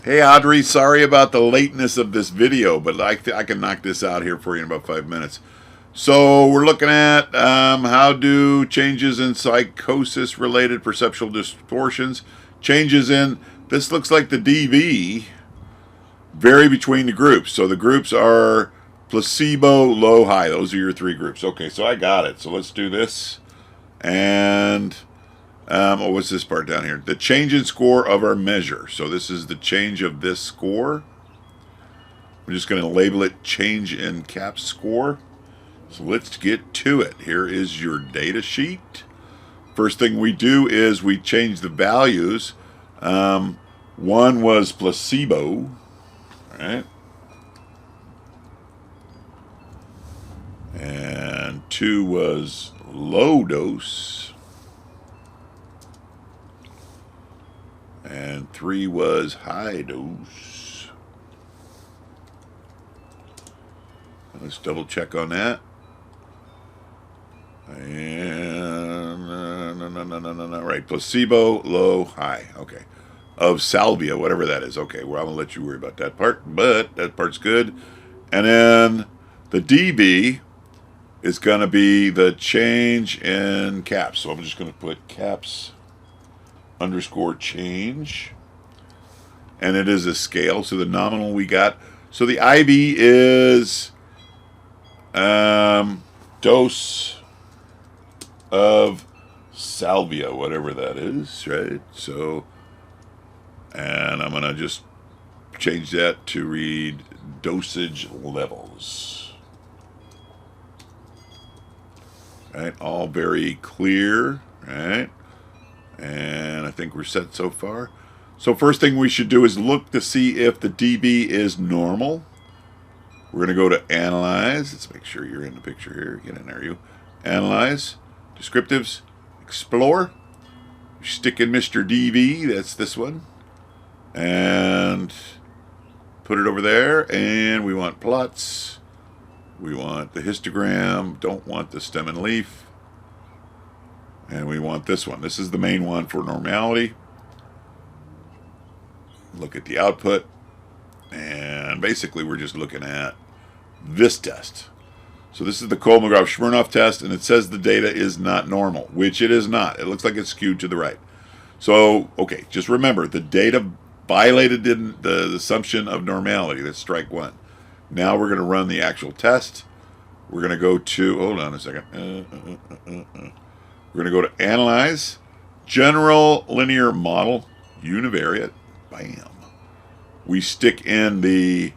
Hey Audrey, sorry about the lateness of this video, but I can knock this out here for you in about 5 minutes. So we're looking at how do changes in psychosis-related perceptual distortions, changes in, this looks like the DV, vary between the groups. So the groups are placebo, low, high. Those are your three groups. Okay, so I got it. So let's do this. And what's this part down here? The change in score of our measure. So this is the change of this score. We're just going to label it change in CAPS score. So let's get to it. Here is your data sheet. First thing we do is we change the values. One was placebo, right? And 2 was low dose. And 3 was high dose. Let's double check on that. And no. Right, placebo, low, high. Okay. Of salvia, whatever that is. Okay, well, I'm going to let you worry about that part, but that part's good. And then the DB is going to be the change in CAPS. So I'm just going to put CAPS underscore change. And it is a scale, so the nominal we got. So the IB is dose of salvia, whatever that is, right? So, and I'm going to just change that to read dosage levels. Right, all very clear, right? And I think we're set so far. So first thing we should do is look to see if the DB is normal. We're going to go to Analyze. Let's make sure you're in the picture here. Get in there, you. Analyze, Descriptives, Explore. Stick in Mr. DB, that's this one. And put it over there. And we want plots. We want the histogram. Don't want the stem and leaf. And we want this one. This is the main one for normality. Look at the output. And basically we're just looking at this test. So this is the Kolmogorov-Smirnov test, and it says the data is not normal, which it is not. It looks like it's skewed to the right. So, okay, just remember, the data violated the assumption of normality. That's strike one. Now we're going to run the actual test. We're going to go to, hold on a second. We're going to go to Analyze, General Linear Model, Univariate. Bam. We stick in the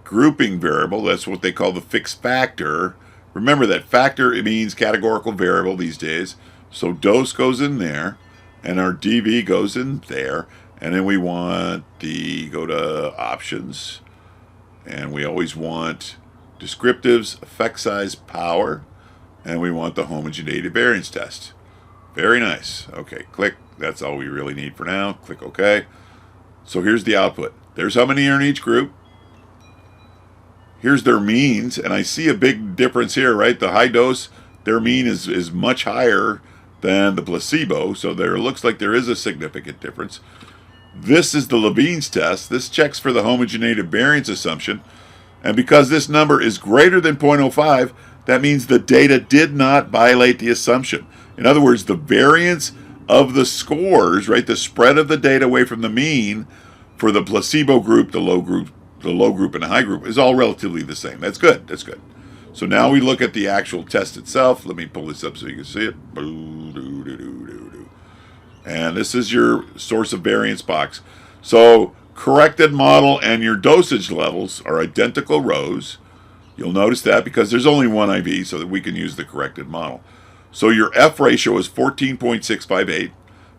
grouping variable. That's what they call the fixed factor. Remember that factor, it means categorical variable these days. So dose goes in there, and our DV goes in there. And then we want go to options. And we always want descriptives, effect size, power. And we want the homogeneity variance test. Very nice. Okay, click. That's all we really need for now. Click OK. So here's the output. There's how many are in each group. Here's their means. And I see a big difference here, right? The high dose, their mean is much higher than the placebo. So there looks like there is a significant difference. This is the Levine's test. This checks for the homogeneity variance assumption. And because this number is greater than 0.05, that means the data did not violate the assumption. In other words, the variance of the scores, right, the spread of the data away from the mean for the placebo group, the low group, and the high group is all relatively the same. That's good. That's good. So now we look at the actual test itself. Let me pull this up so you can see it. And this is your source of variance box. So corrected model and your dosage levels are identical rows. You'll notice that because there's only one IV, so that we can use the corrected model. So your F ratio is 14.658,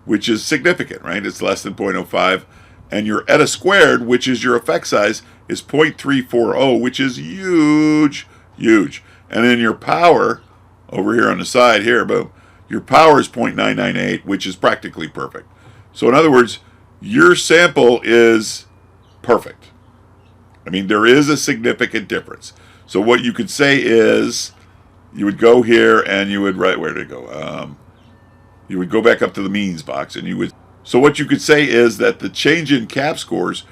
which is significant, right? It's less than 0.05. And your eta squared, which is your effect size, is 0.340, which is huge, huge. And then your power, over here on the side here, boom, your power is 0.998, which is practically perfect. So in other words, your sample is perfect. I mean, there is a significant difference. So what you could say is, you would go here and you would write, where did it go? You would go back up to the means box and you would, So what you could say is that the change in CAP scores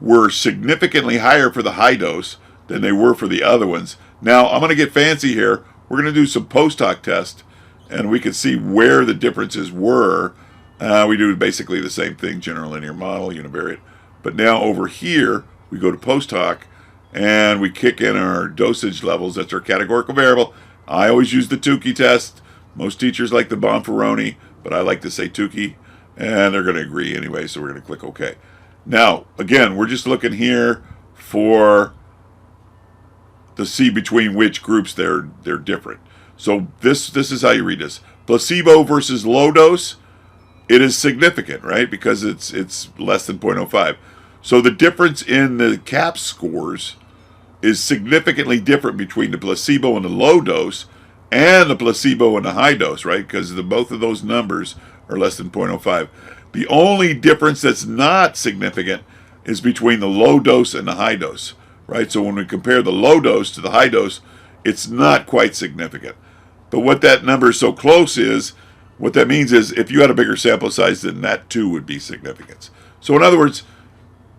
were significantly higher for the high dose than they were for the other ones. Now, I'm going to get fancy here. We're going to do some post hoc tests, and we can see where the differences were. We do basically the same thing, general linear model, univariate. But now over here, we go to post hoc, and we kick in our dosage levels. That's our categorical variable. I always use the Tukey test. Most teachers like the Bonferroni, but I like to say Tukey, and they're going to agree anyway, so we're going to click OK. Now, again, we're just looking here for to see between which groups they're different. So this is how you read this. Placebo versus low dose, it is significant, right? Because it's less than 0.05. So the difference in the CAP scores is significantly different between the placebo and the low dose and the placebo and the high dose, right? Because both of those numbers are less than 0.05. The only difference that's not significant is between the low dose and the high dose, right? So when we compare the low dose to the high dose, it's not quite significant. But what that number is so close is, what that means is if you had a bigger sample size, then that too would be significance. So in other words,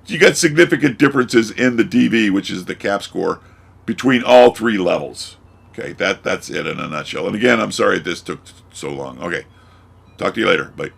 you got significant differences in the DV, which is the CAP score, between all three levels. Okay, that's it in a nutshell. And again, I'm sorry this took so long. Okay, talk to you later. Bye.